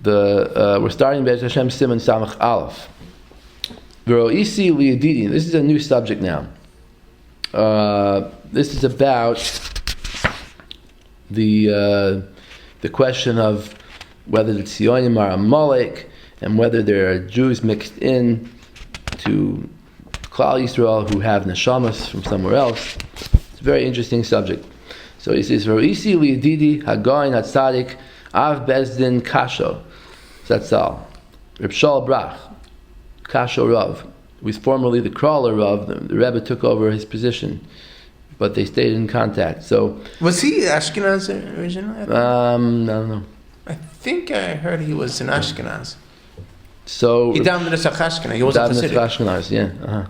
We're starting Be'ez Hashem Siman Samach Aleph. V'ro'isi liyadidi. This is a new subject now. This is about the question of whether the Zionim are Amalek and whether there are Jews mixed in to Klal Yisrael who have neshamas from somewhere else. It's a very interesting subject. So he says, "Ro'isi liyadidi hagoyin hatzadik av bezdin kasho zatzal Reb Shal Brach kasho Rav, who was formerly the Kraler Rav. The Rebbe took over his position, but they stayed in contact. So was he Ashkenaz originally? I don't know. I think I heard he was in Ashkenaz. So he davened in Ashkenaz. He wasn't Ashkenaz, yeah.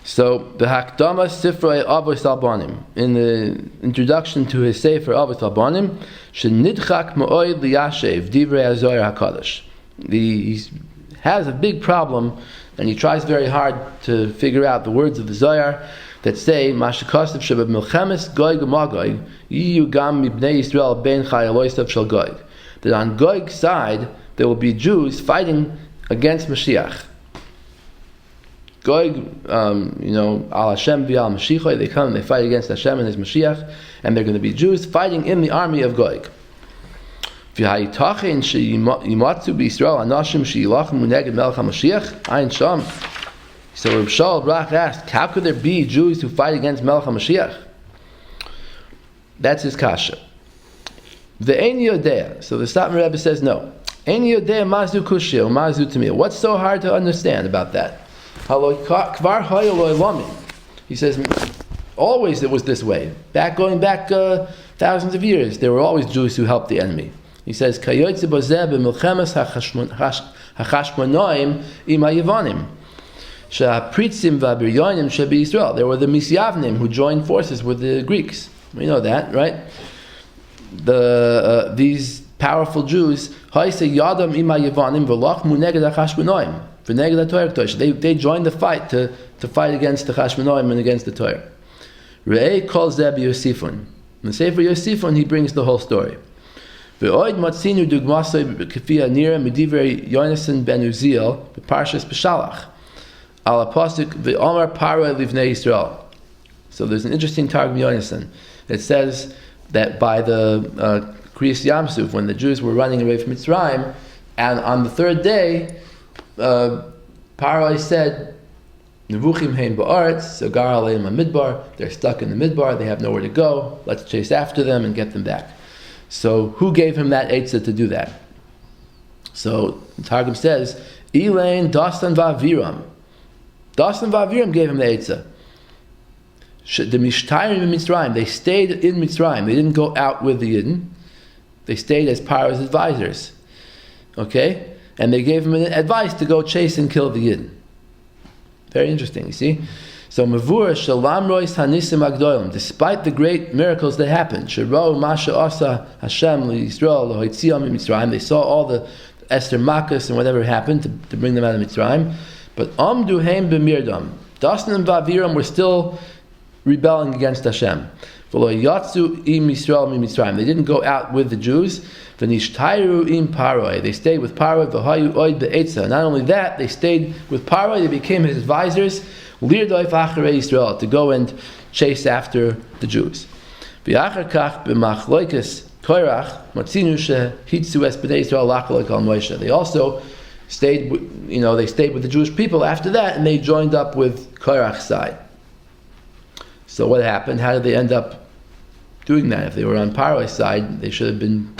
So the Hakdama Sifrei Avos Albanim, in the introduction to his Sefer Avos Albanim, Shenidchak Ma'oid Liyashev Divrei HaZohar HaKadosh. He has a big problem, and he tries very hard to figure out the words of the Zohar that say Mashakasav Shabbat Milchemes Goy Gamagoy Yiyu Gam Mibnei Yisrael Ben Chayaloisav Shal Goy. That on Goy's side there will be Jews fighting against Mashiach. Goy, Al Hashem v'al Mashiach, they come and they fight against Hashem and His Mashiach, and they're going to be Jews fighting in the army of Goy. V'hayitachin sheyimatzu b'Yisrael anashim sheyilachmu neged melech HaMashiach ayin sham. So Reb Shal Brach asked, how could there be Jews who fight against Melech HaMashiach? That's his kasha. The Ein Yodea. So the Satmar Rebbe says no. Ein Yodea mazu kushia or mazu tamir. What's so hard to understand about that? He says, always it was this way. Going back thousands of years, there were always Jews who helped the enemy. He says, Kayotze bozeh b'milchemes hachashmonoim im ha'yevanim. She'apritzim v'abiryonim she'bi Yisrael. There were the Misyavnim who joined forces with the Greeks. We know that, right? These powerful Jews, they joined the fight to fight against the Chashmonoim and against the Torah. Re'ei kol zeh b'Yosifon. In the Sefer Yosifon, he brings the whole story. Ve'oid matzinu dugmasoi k'fi anira medivrei Yonasan ben Uziel b'parshas b'Shalach al apostolic ve'omar paroi livnei Yisrael. So there's an interesting Targum Yonasan that says that by the Kriyas Yamsuf, when the Jews were running away from Mitzrayim, and on the third day, Paroi said, Nevuchim heim ba'aretz, so gar aleim midbar. They're stuck in the midbar, they have nowhere to go, let's chase after them and get them back. So who gave him that eitzah to do that? So the Targum says, Elaine Dastan Va'aviram. Dastan Va'aviram gave him the eitzah. The Mishtayrim in Mitzrayim, they stayed in Mitzrayim, they didn't go out with the Yidden, they stayed as Paro's advisors. Okay? And they gave him advice to go chase and kill the Yidden. Very interesting, you see? So, Mavur Shalam Rois Hanisim Agdolim, despite the great miracles that happened, Shero Masha Asa Hashem Yisrael Lohoitziam Mitzrayim, they saw all the Esther Makas and whatever happened to bring them out of Mitzrayim. But Amdu Heim B'mirdam, Dastan and Vaviram were still rebelling against Hashem. They didn't go out with the Jews. They stayed with Paroi. Not only that, they stayed with Paroi. They became his advisors to go and chase after the Jews. They also stayed with the Jewish people after that, and they joined up with Korach's side. So what happened? How did they end up doing that? If they were on Paro's side, they should have been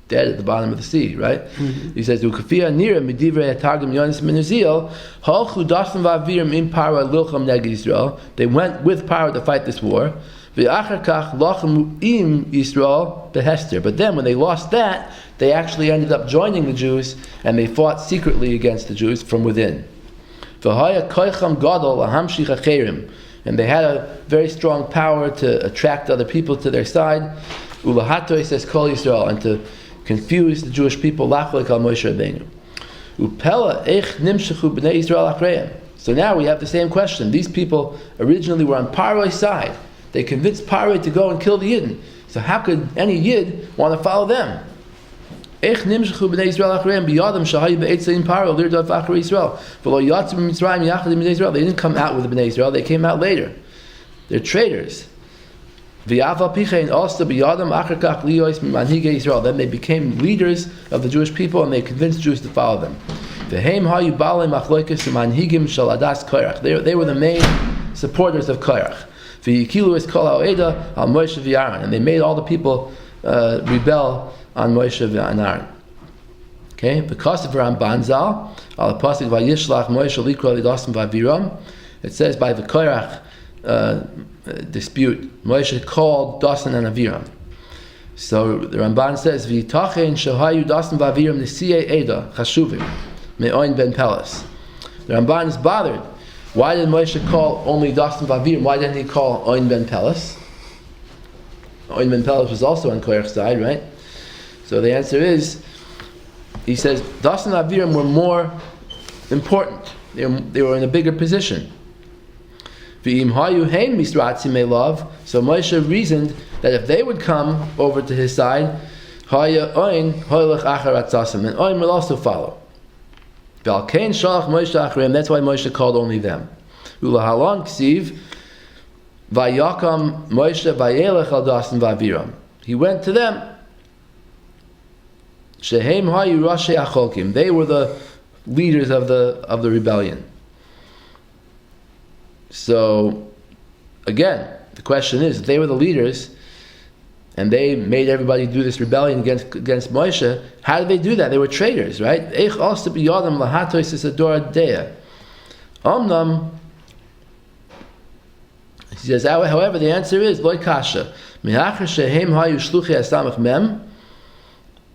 dead at the bottom of the sea, right? Mm-hmm. He says, "Ukafia nira midivrei hatargum Yonis ben Uziel halchu dasam va'avirim im Paro lilcham neged Yisrael." They went with Paro to fight this war. V'achar kach lachem im Yisrael behester. But then, when they lost that, they actually ended up joining the Jews, and they fought secretly against the Jews from within. V'haya koicham gadol lahamshich acherim. And they had a very strong power to attract other people to their side. Ulahatoi says Kol Yisrael, and to confuse the Jewish people. Lachlik al Moshe Rabbeinu. Upela eich nimshechu b'nei Yisrael achreim. So now we have the same question. These people originally were on Paro's side. They convinced Paro to go and kill the Yidden. So how could any Yid want to follow them? איך נמשכו בני ישראל אחריהם בידם שהיו בעצה עם פרעה לרדוף אחרי ישראל ולא יצאו ממצרים יחד עם בני ישראל. They didn't come out with the Bnei Israel, they came out later. They're traitors. ואף על פי כן also בידם אחר כך להיות ממנהיגי ישראל. Then they became leaders of the Jewish people and they convinced Jews to follow them. והם היו בעלי מחלוקת ומנהיגים של עדת קורח. They were the main supporters of Korach. ויקילו את כל העדה על מוישה ואהרון. And they made all the people rebel on Moshe and Aaron. Okay? Because of Ramban Zal, al pasuk vayishlach Moshe likro lidasim vaviram, it says by the Korach dispute, Moshe called Dasan and Aviram. So the Ramban says, V'yitachen shahayu Dasan vaviram nisiyei eda chashuvim me'oin ben Pelas. The Ramban is bothered. Why did Moshe call only Dasan vaviram? Why didn't he call Oin ben Pelas? Oin ben Pelas was also on Korach's side, right? So the answer is, he says, Dasan and Aviram were more important. They were in a bigger position. So Moshe reasoned that if they would come over to his side, and Oin will also follow. That's why Moshe called only them. He went to them. They were the leaders of the rebellion. So, again, the question is, if they were the leaders and they made everybody do this rebellion against Moshe, how did they do that? They were traitors, right? He says, however, the answer is loy kasha.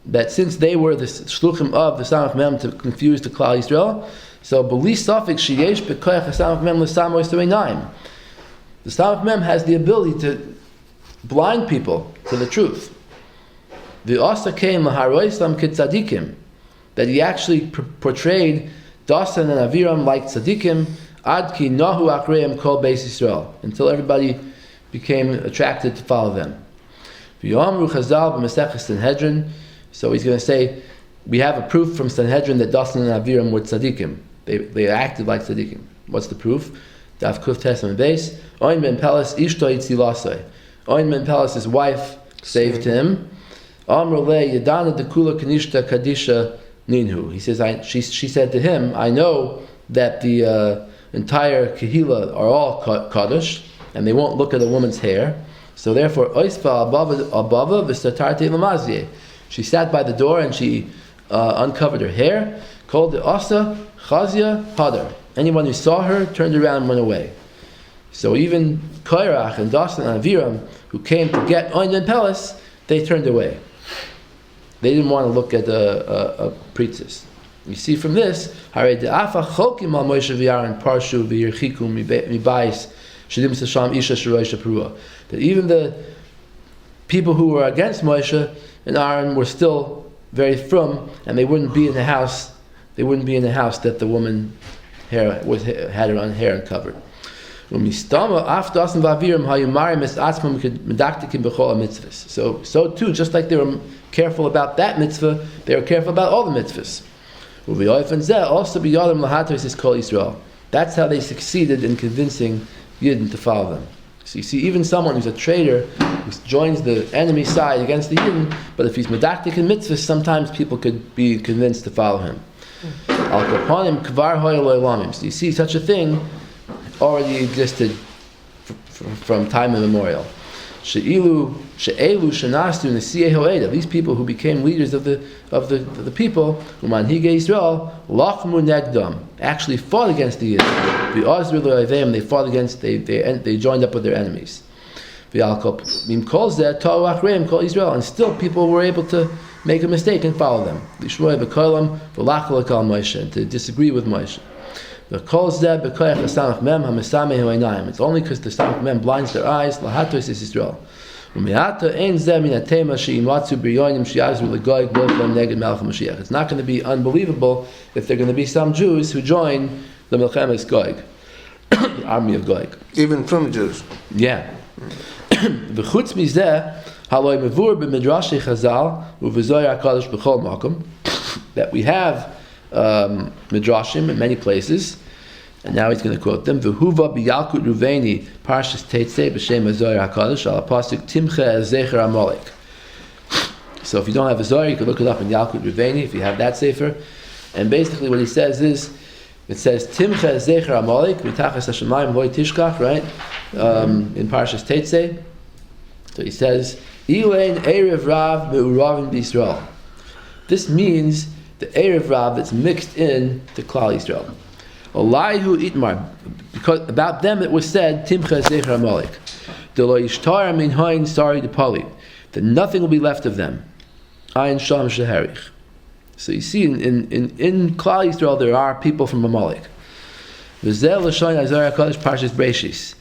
That since they were the shluchim of the Samach Mem to confuse the Klal Yisrael, so b'li safek sheyesh b'koyach Samach Mem l'samos t'reinayim. The Samach Mem has the ability to blind people to the truth. V'asa came laharoisam kitzadikim, that he actually portrayed Dasan and Aviram like tzadikim, ad ki nahu akreim kol beis Yisrael, until everybody became attracted to follow them. V'yomru chazal b'mesechus Sanhedrin. So he's going to say, we have a proof from Sanhedrin that Dasan and Aviram were tzaddikim. They acted like tzaddikim. What's the proof? Daf Kuf Tesman Beis. Oin ben Pelas ishto yitzilasai. Oin ben Pelas, his wife, saved him. Amrole yadana dekula kanishta kadisha ninhu. He says, she said to him, I know that the entire Kehila are all kaddish, and they won't look at a woman's hair. So therefore, oisfa abava v'statarte lamazye. She sat by the door and she uncovered her hair. Called the Asa Chazia Hadar. Anyone who saw her turned around and went away. So even Korach and Dasan and Aviram, who came to get Oin ben Pelas, they turned away. They didn't want to look at a priestess. You see from this, that even the people who were against Moshe and Aaron were still very frum, and they wouldn't be in the house. They wouldn't be in the house that the woman had her own hair uncovered. So too, just like they were careful about that mitzvah, they were careful about all the mitzvahs. That's how they succeeded in convincing Yidden to follow them. So you see, even someone who's a traitor, who joins the enemy side against the Yidden, but if he's medactic in mitzvahs, sometimes people could be convinced to follow him. So you see, such a thing already existed from time immemorial. These people who became leaders of the people, actually fought against the Yidden. They fought against, they joined up with their enemies. And still people were able to make a mistake and follow them. And to disagree with Moshe. It's only because the Samach Mem blinds their eyes. It's not going to be unbelievable if there are going to be some Jews who join the Melchemes Goig, the army of Goig. Even from Jews. Yeah. Haloi mevur b'midrashi Chazal u'v'zoyar HaKadosh b'chol makom, that we have midrashim in many places, and now he's going to quote them. V'huva b'yalkut Ruveni parshas Teitzei b'shem haZoyar HaKadosh al pasuk Timcha Zecher Amalek. So if you don't have a Zohar, you can look it up in Yalkut Ruveni if you have that sefer. And basically what he says is, it says Timcha Zecher Amalek mitachas hashamayim loy tishkach, right? In parshas Teitzei. So he says, Ilain Erev Rav Me'uravim B'Yisrael. This means the Erev Rav that's mixed in to Klal Yisrael. Olayhu Itmar, because about them it was said, Timcha Zecher Amalek. Delo Yishtar Min Hain Sari Depali, that nothing will be left of them. Ayin Sham Sheherich. So you see, in Klal Yisrael there are people from Amalek. V'zel L'shoin Azar HaKadosh Parshas Breishis.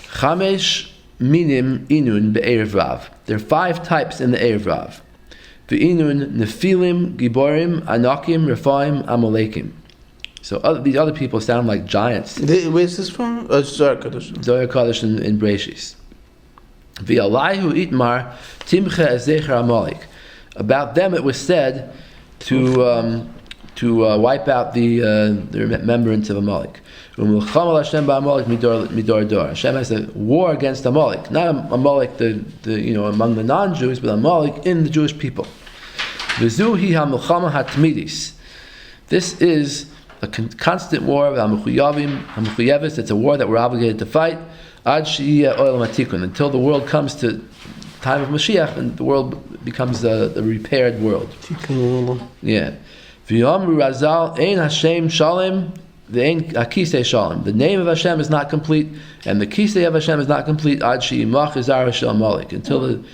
Chamesh Minim Inun Be'erev Rav. There are 5 types in the Erev Rav. V'inun Nephilim, Giborim, Anakim, Rephaim, Amalekim. So these other people sound like giants. Where's this from? Zohar HaKadosh. Zohar HaKadosh in Breishis. V'alayhu Itmar Timcha Zecher Amalek. About them it was said to wipe out the remembrance of Amalek. Hashem has a war against Amalek, not Amalek among the non-Jews, but Amalek in the Jewish people. This is a constant war of Hamuchayevis. It's a war that we're obligated to fight until the world comes to the time of Mashiach and the world becomes the repaired world. Yeah. V'yamru Razal ein Hashem Shalem v'ein Akisei Shalem. The name of Hashem is not complete, and the Kisei of Hashem is not complete ad she'imach Zara shel Amalek, until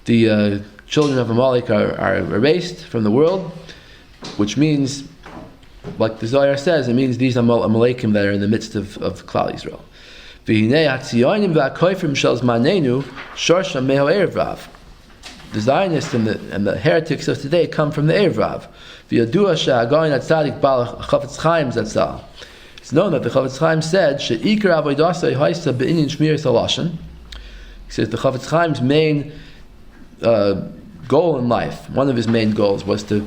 the children of Amalek are erased from the world, which means, like the Zohar says, it means these Amalekim that are in the midst of Klal Yisrael. V'hinei hatziyonim v'akoifrim shel zmanenu shorsha meho erev rav. The Zionists and the heretics of today come from the Erev Rav. V'yadua she'hagoyin atzadik bal Chafetz Chaim zatzal. It's known that the Chafetz Chaim said she'ikar avoidasei haisa be'inyan shmiras halashon. He says the Chafetz Chaim's main goal in life, one of his main goals, was to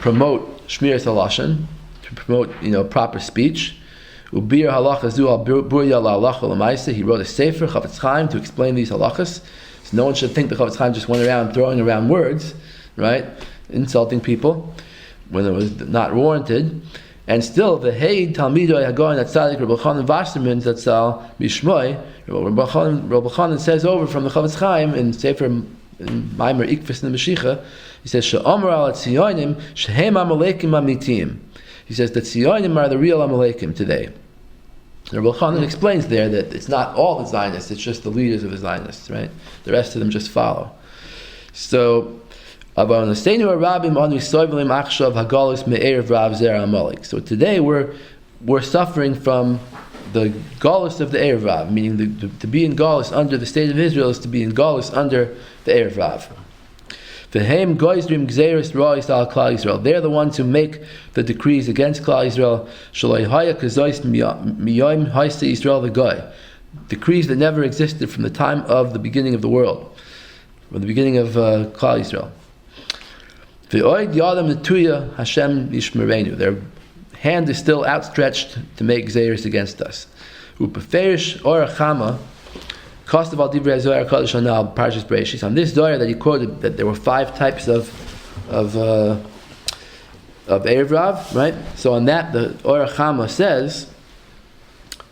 promote shmiras halashon, to promote proper speech. Ubir halacha zu al burya la'alacha l'maisa. He wrote a sefer Chafetz Chaim to explain these halachas. So no one should think the Chafetz Chaim just went around throwing around words, right, insulting people when it was not warranted. And still, the Hey Talmidoi Hagoyin Atzadik Rebbe Chanan Wasserman Zatzal Mishmoi. Rebbe Chanan says over from the Chafetz Chaim in Sefer Maimer Ikvis in the Mashiach. He says She'omer al Tziyonim Shehem Amalekim Amitim. He says that Tziyonim are the real Amalekim today. Rebbe Chanan explains there that it's not all the Zionists, it's just the leaders of the Zionists, right? The rest of them just follow. So, so today we're suffering from the Galus of the Erev Rav, meaning to be in Galus under the state of Israel is to be in Galus under the Erev Rav. They're the ones who make the decrees against Klal Yisrael. Decrees that never existed from the time of the beginning of the world, from the beginning of Klal Yisrael. Their hand is still outstretched to make Zayris against us. On this Zohar that he quoted, that there were 5 types of Erev Rav, right? So on that, the Or Chama says,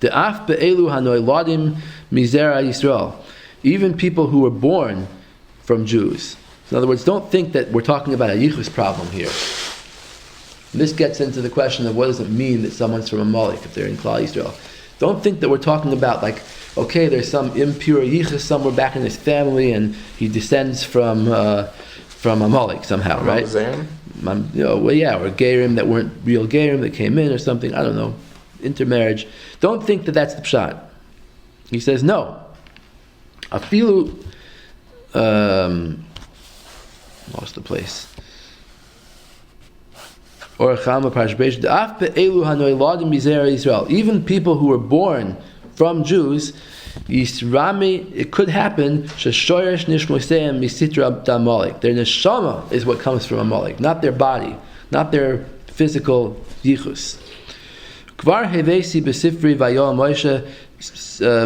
"De'af be'elu hanoyladim mizera Yisrael," even people who were born from Jews. In other words, don't think that we're talking about a yichus problem here. And this gets into the question of what does it mean that someone's from Amalek if they're in Klal Yisrael. Don't think that we're talking about like, okay, there's some impure yichus somewhere back in his family, and he descends from Amalek somehow, right? Or Gerim that weren't real Gerim that came in or something. I don't know, intermarriage. Don't think that that's the pshat. He says no. Afilu, lost the place. Even people who were born from Jews, Yisrami, it could happen. Sheshoyesh nishmoseim misitra Amalek. Their neshama is what comes from Amalek, not their body, not their physical yichus. Kvar hevesi besifri vayom Moshe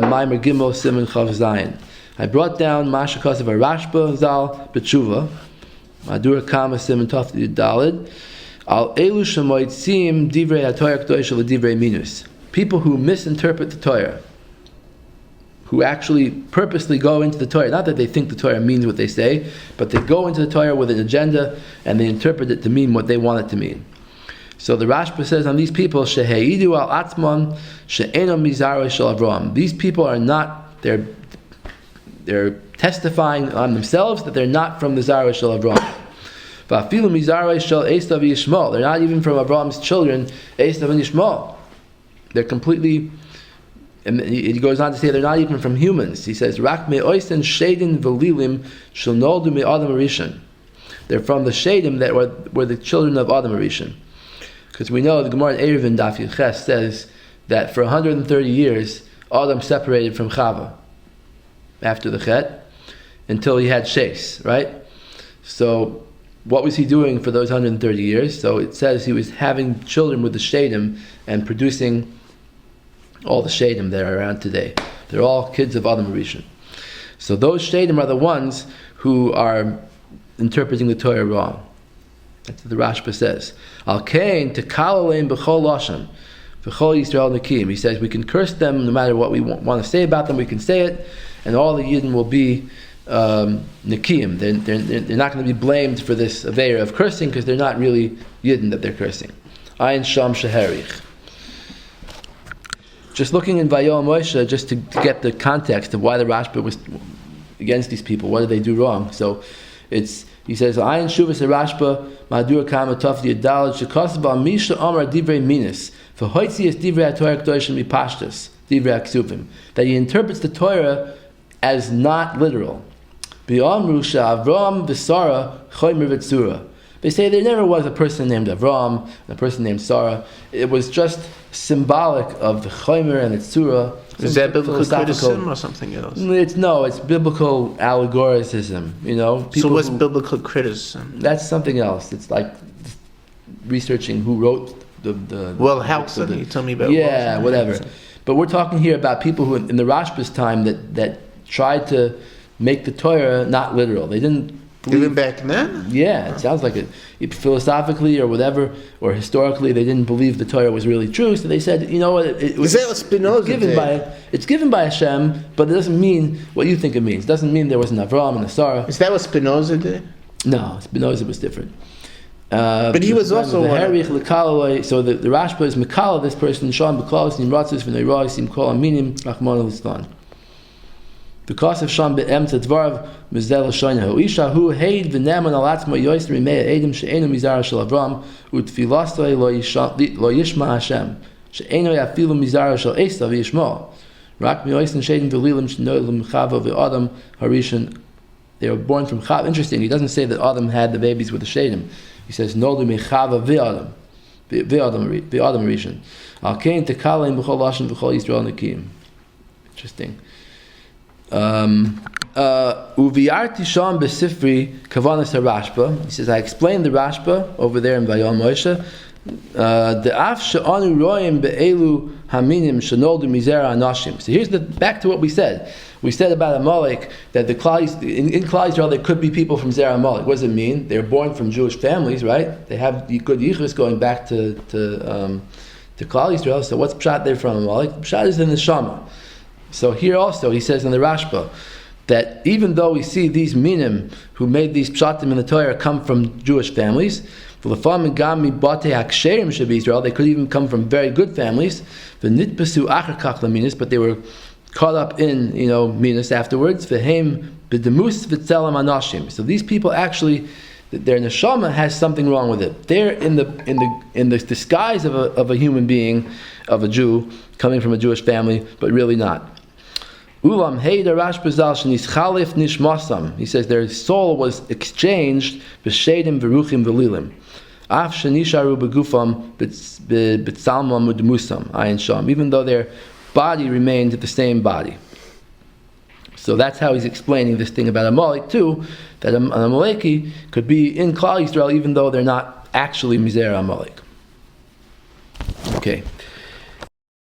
Maimer Gimel Siman Chav Zayin. I brought down Mashakos of a Rashba Zal B'tshuva Madura Kama Siman Tov Dalid Al Elu Shemoid Sim Divrei HaTorah K'dosh L'Divrei Minus. People who misinterpret the Torah, who actually purposely go into the Torah, not that they think the Torah means what they say, but they go into the Torah with an agenda and they interpret it to mean what they want it to mean. So the Rashba says on these people, Sheheidu al Atzmon She'eno Mizarei Shel Avram. These people are not, they're testifying on themselves that they're not from the Zarei Shel Avram. Va'afilu Mizarei Shel Esav Yishmael. They're not even from Avram's children, Esav and Yishmael. They're completely, and he goes on to say they're not even from humans. He says, Rak me'oisen shedin v'lilim shel noldu me'adam harishon. They're from the shedim that were the children of Adam harishon. Because we know the Gemara in Eruvin Daf Yudches says that for 130 years Adam separated from Chava after the Chet until he had Shais, right? So what was he doing for those 130 years? So it says he was having children with the Shedim and producing all the Shedim that are around today. They're all kids of Adam Rishon. So those Shedim are the ones who are interpreting the Torah wrong. That's what the Rashba says. Al kain tekal aleim b'chol lashon v'chol Yisrael nekim. He says we can curse them no matter what we want to say about them. We can say it, and all the Yidden will be nekim. They're not going to be blamed for this aveira of cursing because they're not really Yidden that they're cursing. Ayin sham sheherich. Just looking in Vayom Moshe, just to get the context of why the Rashba was against these people. What did they do wrong? So he says, Ayin shuvas Rashba Madur Kama Tov Yadal Shekosba Misha Omar Divrei Minas for Hoitzias Divrei Torah K'doshim Mipashtas Divrei Aksuvim, that he interprets the Torah as not literal. B'Amru Avram v'Sara Choymer v'Tzura. They say there never was a person named Avram and a person named Sarah. It was just symbolic of the Choymer and the Tzura. Is that biblical criticism or something else? It's biblical allegoricism. So what's biblical criticism? That's something else. It's like researching who wrote the well, how can you tell me about? Yeah, whatever. But we're talking here about people who, in the Rashba's time, that tried to make the Torah not literal. They didn't. Even back then? Yeah, it sounds like it. Philosophically or whatever, or historically, they didn't believe the Torah was really true, so they said, you know what, is that what Spinoza it's given by Hashem, but it doesn't mean what you think it means. It doesn't mean there was an Avram and a Sarah. Is that what Spinoza did? No, Spinoza was different. But he was also so the Rashba is Mikala, this person, Shan B'Klaus, Nimratzis, V'Neiroy, Sim Kol Aminim, Rachmana Litzlan. Because of Sham be'em tzadvarav mizel shaynahu isha hu heid v'neman alatzma yoyster imei edim she'enu mizara shel Avram u'tfilastoi lo yishma Hashem she'enu yafilu mizara shel Esav yishma rak miyoysten she'edim v'lilim she'noilim chava v'adam harishon. They were born from Chava. Interesting, he doesn't say that Adam had the babies with the she'edim. He says noldu mechava v'adam harishon al kein tekalim b'chol lashon v'chol Yisrael nekim. Interesting. Uviyarti sham besifri kavanas harashba. He says, I explained the Rashba over there in Vayom Moshe. The af she'anu roim be'elu haminim shenoldu mizera anashim. So here's back to what we said. We said about Amalek that in Klal Yisrael there could be people from Zerah Amalek. What does it mean? They're born from Jewish families, right? They have good yichus going back to Klal Yisrael. So what's pshat there from Amalek? Pshat is in the neshama. So here also, he says in the Rashba, that even though we see these minim who made these pshatim in the Torah come from Jewish families, they could even come from very good families, but they were caught up in minas afterwards. So these people actually, their neshama has something wrong with it. They're in the disguise of a human being, of a Jew coming from a Jewish family, but really not. Ulam Heida Rashbazal Shnischalif Nishmasam. He says their soul was exchanged b'shedim v'ruchim v'lilim. Af shenisharu begufam b'tzalmam udmusam ayin sham. Even though their body remained the same body. So that's how he's explaining this thing about Amalek too, that an Amaleki could be in Klal Yisrael even though they're not actually Mizera Amalek. Okay.